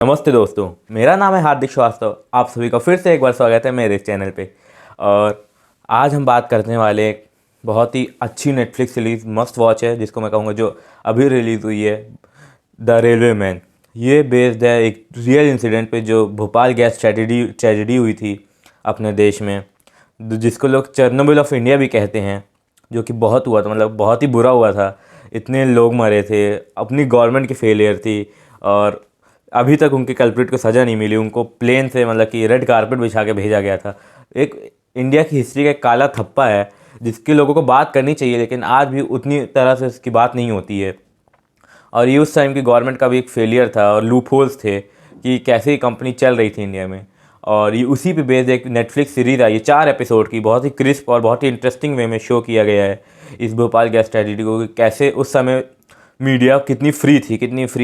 नमस्ते दोस्तों, मेरा नाम है हार्दिक श्रीवास्तव। आप सभी का फिर से एक बार स्वागत है मेरे इस चैनल पे। और आज हम बात करने वाले एक बहुत ही अच्छी नेटफ्लिक्स सीरीज़ मस्ट वॉच है, जिसको मैं कहूँगा जो अभी रिलीज़ हुई है, द रेलवे मैन। ये बेस्ड है एक रियल इंसिडेंट पे जो भोपाल गैस ट्रेजेडी हुई थी अपने देश में, जिसको लोग चेरनोबिल ऑफ इंडिया भी कहते हैं, जो कि बहुत हुआ था, मतलब बहुत ही बुरा हुआ था। इतने लोग मरे थे, अपनी गवर्नमेंट की फेलियर थी और अभी तक उनके कल्प्रिट को सज़ा नहीं मिली। उनको प्लेन से मतलब कि रेड कारपेट बिछा के भेजा गया था। एक इंडिया की हिस्ट्री का एक काला थप्पा है जिसके लोगों को बात करनी चाहिए, लेकिन आज भी उतनी तरह से उसकी बात नहीं होती है। और ये उस टाइम की गवर्नमेंट का भी एक फेलियर था और लूप होल्स थे कि कैसे कंपनी चल रही थी इंडिया में। और ये उसी पे बेस्ड एक नेटफ्लिक्स सीरीज़ आई है 4 एपिसोड की, बहुत ही क्रिस्प और बहुत ही इंटरेस्टिंग वे में शो किया गया है इस भोपाल गैस ट्रेजेडी को, कि कैसे उस समय मीडिया कितनी फ्री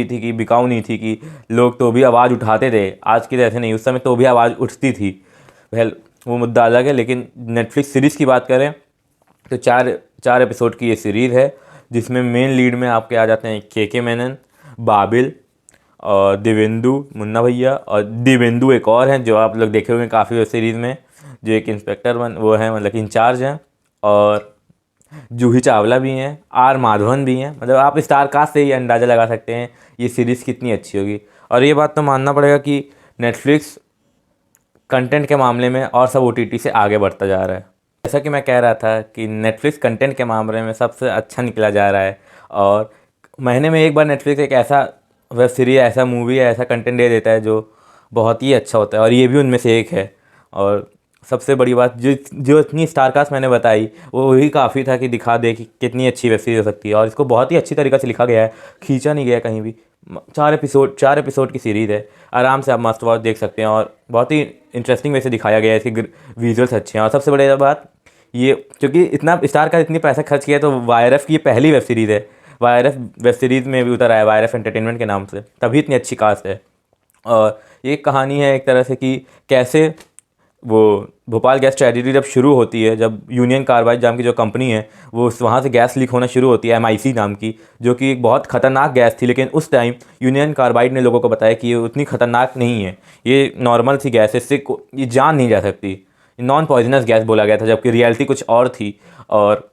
थी कि बिकाऊ नहीं थी, कि लोग तो भी आवाज़ उठाते थे। आज की तरह नहीं, उस समय तो भी आवाज़ उठती थी। वह वो मुद्दा अलग है, लेकिन नेटफ्लिक्स सीरीज़ की बात करें तो चार एपिसोड की ये सीरीज़ है, जिसमें मेन लीड में आपके आ जाते हैं के मेनन, बाबिल और देवेंदु मुन्ना भैया, और देवेंदु एक और हैं जो आप लोग देखे होंगे काफ़ी वेब सीरीज़ में, जो एक इंस्पेक्टर वो हैं, मतलब कि इंचार्ज हैं। और जूही चावला भी हैं, आर माधवन भी हैं। मतलब आप स्टार कास्ट से ही अंदाज़ा लगा सकते हैं ये सीरीज़ कितनी अच्छी होगी। और ये बात तो मानना पड़ेगा कि नेटफ्लिक्स कंटेंट के मामले में और सब ओटीटी से आगे बढ़ता जा रहा है। जैसा कि मैं कह रहा था कि नेटफ्लिक्स कंटेंट के मामले में सबसे अच्छा निकला जा रहा है, और महीने में एक बार नेटफ्लिक्स एक ऐसा वेब सीरीज, ऐसा मूवी, ऐसा कंटेंट दे देता है जो बहुत ही अच्छा होता है, और ये भी उनमें से एक है। और सबसे बड़ी बात, जो इतनी स्टारकास्ट मैंने बताई वो वही काफ़ी था कि दिखा दे कि कितनी अच्छी वेब सीरीज हो सकती है। और इसको बहुत ही अच्छी तरीक़े से लिखा गया है, खींचा नहीं गया कहीं भी। 4 एपिसोड की सीरीज़ है, आराम से आप मस्ट वॉच देख सकते हैं, और बहुत ही इंटरेस्टिंग वे से दिखाया गया है। इसके विजुअल्स अच्छे हैं, और सबसे बड़ी बात ये, क्योंकि इतना स्टार का इतनी पैसा खर्च किया, तो वाईआरएफ की ये पहली वेब सीरीज़ है। वाईआरएफ वेब सीरीज़ में भी उतर आया, वाईआरएफ एंटरटेनमेंट के नाम से, तभी इतनी अच्छी कास्ट है। और ये कहानी है एक तरह से कि कैसे वो भोपाल गैस ट्रेजेडी जब शुरू होती है, जब यूनियन कार्बाइड नाम की जो कंपनी है, वो वहाँ से गैस लीक होना शुरू होती है, एमआईसी नाम की, जो कि एक बहुत ख़तरनाक गैस थी। लेकिन उस टाइम यूनियन कार्बाइड ने लोगों को बताया कि ये उतनी ख़तरनाक नहीं है, ये नॉर्मल सी गैस है, इससे ये जान नहीं जा सकती, नॉन पॉइजनस गैस बोला गया था, जबकि रियलिटी कुछ और थी। और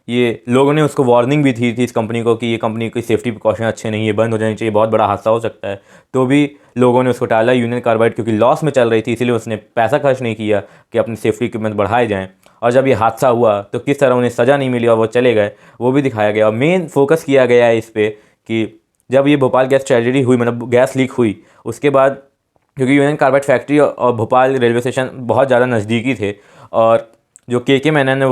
ये लोगों ने उसको वार्निंग भी थी इस कंपनी को कि ये कंपनी की सेफ्टी प्रिकॉशन अच्छे नहीं है, बंद हो जानी चाहिए, बहुत बड़ा हादसा हो सकता है। तो भी लोगों ने उसको टाला। यूनियन कार्बाइड क्योंकि लॉस में चल रही थी, इसीलिए उसने पैसा खर्च नहीं किया कि अपनी सेफ्टी इक्विपमेंट बढ़ाए जाएँ। और जब ये हादसा हुआ तो किस तरह उन्हें सज़ा नहीं मिली और वो चले गए, वो भी दिखाया गया। और मेन फोकस किया गया है इस पर कि जब ये भोपाल गैस ट्रेजेडी हुई, मतलब गैस लीक हुई, उसके बाद क्योंकि यूनियन कार्बाइड फैक्ट्री और भोपाल रेलवे स्टेशन बहुत ज़्यादा नज़दीकी थे, और जो के मेनन है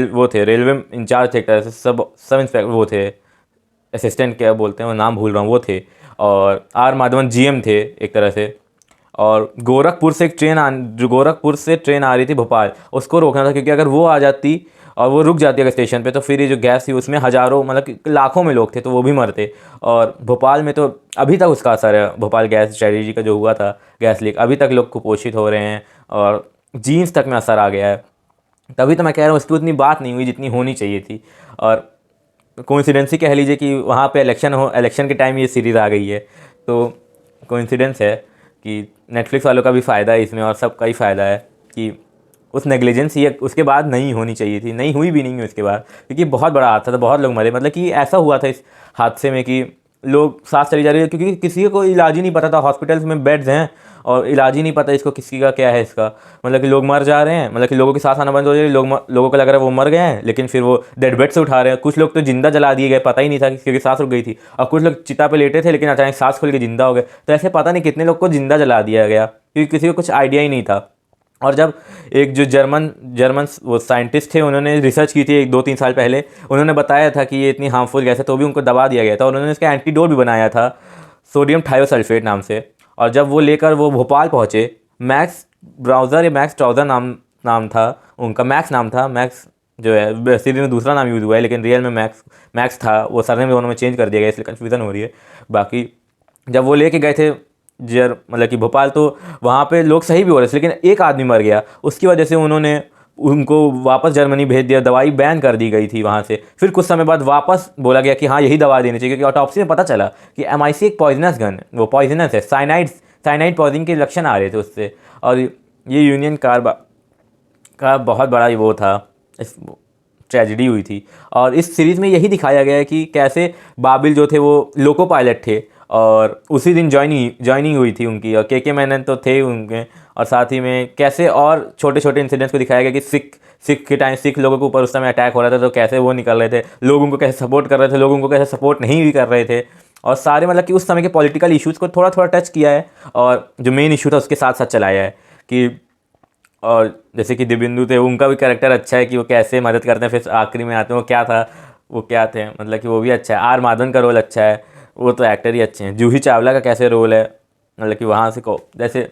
वो थे रेलवे इंचार्ज थे एक तरह से, सब इंस्पेक्टर वो थे, असिस्टेंट क्या बोलते हैं वो नाम भूल रहा हूँ, वो थे। और आर माधवन जीएम थे एक तरह से। और गोरखपुर से ट्रेन आ रही थी भोपाल, उसको रोकना था, क्योंकि अगर वो आ जाती और वो रुक जाती अगर स्टेशन पे, तो फिर ये जो गैस थी उसमें हज़ारों, मतलब कि लाखों में लोग थे, तो वो भी मरते। और भोपाल में तो अभी तक उसका असर है, भोपाल गैस ट्रेजेडी का जो हुआ था गैस लीक, अभी तक लोग कुपोषित हो रहे हैं और जीन्स तक में असर आ गया है। तभी तो मैं कह रहा हूँ, इस पर उतनी बात नहीं हुई जितनी होनी चाहिए थी। और कोइंसिडेंस कह लीजिए कि वहाँ पे इलेक्शन के टाइम ये सीरीज़ आ गई है, तो कोइंसिडेंस है कि नेटफ्लिक्स वालों का भी फ़ायदा है इसमें, और सबका ही फ़ायदा है कि उस नेग्लिजेंस ये उसके बाद नहीं होनी चाहिए थी, नहीं हुई भी नहीं है उसके बाद, क्योंकि बहुत बड़ा हादसा था, बहुत लोग मरे। मतलब कि ऐसा हुआ था इस हादसे में कि लोग सांस चली जा रही है, क्योंकि किसी को इलाज ही नहीं पता था। हॉस्पिटल्स में बेड्स हैं और इलाज ही नहीं पता इसको किसी का क्या है इसका, मतलब कि लोग मर जा रहे हैं, मतलब कि लोगों की सांस आना बंद हो जाए, लोगों को लग रहा है वो मर गए हैं, लेकिन फिर वो डेड बेड से उठा रहे हैं। कुछ लोग तो जिंदा जला दिए गए, पता ही नहीं था क्योंकि सांस रुक गई थी। और कुछ लोग चिता पे लेटे थे, लेकिन अचानक सांस खुल के जिंदा हो गए। तो ऐसे पता नहीं कितने लोग को जिंदा जला दिया गया, क्योंकि किसी को कुछ आइडिया ही नहीं था। और जब एक जो जर्मन वो साइंटिस्ट थे, उन्होंने रिसर्च की थी 1-2-3 साल पहले, उन्होंने बताया था कि ये इतनी हार्मफुल गैस है, तो भी उनको दबा दिया गया था। और उन्होंने इसका एंटीडोट भी बनाया था, सोडियम थायोसल्फेट नाम से। और जब वो लेकर वो भोपाल पहुँचे, मैक्स ब्राउज़र या मैक्स ट्राउज़र नाम था उनका, मैक्स नाम था। मैक्स जो है सीरीज में दूसरा नाम यूज़ हुआ है, लेकिन रियल में मैक्स था। वो सरनेम दोनों में चेंज कर दिया गया, इसलिए कन्फ्यूज़न हो रही है। बाकी जब वो लेके गए थे मतलब कि भोपाल, तो वहाँ पे लोग सही भी हो रहे थे, लेकिन एक आदमी मर गया। उसकी वजह से उन्होंने उनको वापस जर्मनी भेज दिया, दवाई बैन कर दी गई थी वहाँ से। फिर कुछ समय बाद वापस बोला गया कि हाँ यही दवा देनी चाहिए, क्योंकि ऑटोप्सी में पता चला कि MI6 एक पॉइजनस गन, वो पॉइजनस है, साइनाइड पॉइजनिंग के लक्षण आ रहे थे उससे। और ये यूनियन कार्बाइड का बहुत बड़ा वो था, इस ट्रेजिडी हुई थी। और इस सीरीज़ में यही दिखाया गया है कि कैसे बाबिल जो थे वो लोको पायलट थे, और उसी दिन ज्वाइनिंग हुई थी उनकी, और के मैनन तो थे उनके। और साथ ही में कैसे और छोटे छोटे इंसिडेंट्स को दिखाया गया कि सिख के टाइम सिख लोगों के ऊपर उस समय अटैक हो रहा था, तो कैसे वो निकल रहे थे, लोग उनको कैसे सपोर्ट कर रहे थे, लोग उनको कैसे सपोर्ट नहीं भी कर रहे थे। और सारे मतलब कि उस समय के पॉलिटिकल इश्यूज़ को थोड़ा थोड़ा टच किया है, और जो मेन इशू था उसके साथ साथ चलाया है कि। और जैसे कि दिव्येंदु थे, उनका भी कैरेक्टर अच्छा है कि वो कैसे मदद करते हैं, फिर आखिरी में आते हैं वो क्या थे, मतलब कि वो भी अच्छा है। आर माधवन का रोल अच्छा है, वो तो एक्टर ही अच्छे हैं। जूही चावला का कैसे रोल है, मतलब कि वहाँ से को जैसे,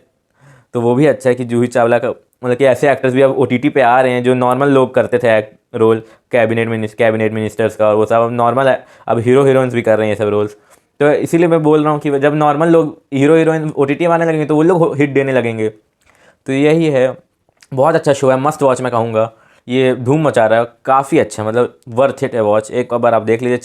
तो वो भी अच्छा है कि जूही चावला का, मतलब कि ऐसे एक्टर्स भी अब OTT पे आ रहे हैं जो नॉर्मल लोग करते थे रोल, कैबिनेट मिनिस्टर्स का, और वो सब अब नॉर्मल है, अब हीरोइंस भी कर रहे हैं ये सब रोल्स। तो इसीलिए मैं बोल रहा हूँ कि जब नॉर्मल लोग हीरोइन OTT में आने लगेंगे तो वो लोग हिट देने लगेंगे। तो यही है, बहुत अच्छा शो है, मस्ट वॉच मैं कहूँगा। ये धूम मचा रहा है, काफ़ी अच्छा, मतलब वर्थ इट है वॉच। एक बार आप देख लीजिए,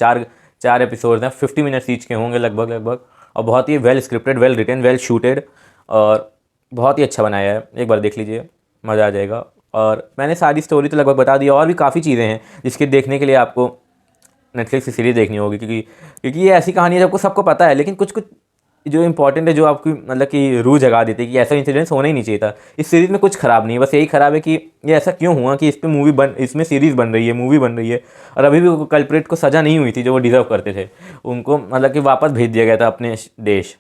चार एपिसोड हैं, 50 मिनट्स ईच के होंगे लगभग। और बहुत ही well scripted, well written, well shooted, और बहुत ही अच्छा बनाया है। एक बार देख लीजिए, मज़ा आ जाएगा। और मैंने सारी स्टोरी तो लगभग बता दी, और भी काफ़ी चीज़ें हैं जिसके देखने के लिए आपको नेटफ्लिक्स की सीरीज़ देखनी होगी, क्योंकि ये ऐसी कहानी है जब सबको पता है, लेकिन कुछ कुछ जो इंपॉर्टेंट है, जो आपकी मतलब कि रूह जगा देती है कि ऐसा इंसिडेंट्स होना ही नहीं चाहिए था। इस सीरीज़ में कुछ ख़राब नहीं है, बस यही ख़राब है कि ये ऐसा क्यों हुआ कि इसमें सीरीज़ बन रही है, मूवी बन रही है, और अभी भी कल्प्रिट को सज़ा नहीं हुई थी जो वो डिज़र्व करते थे। उनको मतलब कि वापस भेज दिया गया था अपने देश।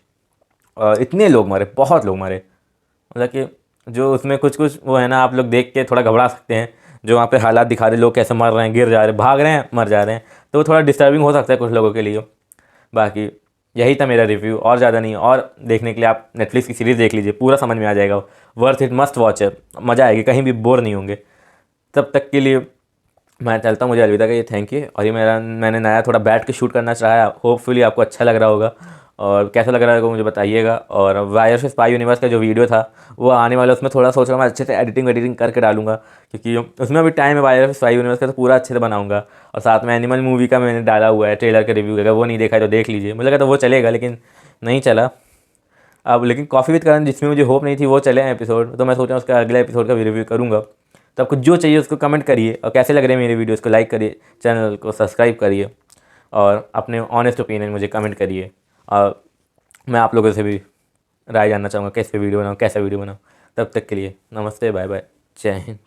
और इतने लोग मरे, बहुत लोग मरे, मतलब कि जो उसमें कुछ कुछ वो है ना, आप लोग देख के थोड़ा घबरा सकते हैं, जो वहाँ पे हालात दिखा रहे, लोग कैसे मर रहे हैं, गिर जा रहे हैं, भाग रहे हैं, मर जा रहे हैं, तो वो थोड़ा डिस्टर्बिंग हो सकता है कुछ लोगों के लिए। बाकी यही था मेरा रिव्यू, और ज़्यादा नहीं। और देखने के लिए आप नेटफ्लिक्स की सीरीज़ देख लीजिए, पूरा समझ में आ जाएगा। वर्थ इट, मस्ट वॉच है, मज़ा आएगी, कहीं भी बोर नहीं होंगे। तब तक के लिए मैं चलता हूँ, मुझे अलविदा कहिए, थैंक यू। और ये मैंने नया थोड़ा बैठ के शूट करना चाहा, होपफुली आपको अच्छा लग रहा होगा, और कैसा लग रहा होगा मुझे बताइएगा। और वायर से स्पाई यूनिवर्स का जो वीडियो था वो आने वाला, उसमें थोड़ा सोच रहा हूँ मैं अच्छे से एडिटिंग करके डालूंगा, क्योंकि उसमें अभी टाइम है। वायर से स्पाई यूनिवर्स का तो पूरा अच्छे से बनाऊंगा। और साथ में एनिमल मूवी का मैंने डाला हुआ है ट्रेलर के रिव्यू, अगर वो नहीं देखा है तो देख लीजिए। मुझे लगा तो वो चलेगा, लेकिन नहीं चला अब। लेकिन कॉफ़ी विद करण, जिसमें मुझे होप नहीं थी, वो चले हैं एपिसोड, तो मैं सोच रहा हूँ उसका अगले एपिसोड का भी रिव्यू करूँगा। तो आपको जो चाहिए उसको कमेंट करिए, और कैसे लग रहे हैं मेरे वीडियोज़ को लाइक करिए, चैनल को सब्सक्राइब करिए, और अपने ऑनेस्ट ओपिनियन मुझे कमेंट करिए। और मैं आप लोगों से भी राय जानना चाहूँगा, किस पे वीडियो बनाऊँ, कैसा वीडियो बनाऊँ। तब तक के लिए नमस्ते, बाय बाय, जय हिंद।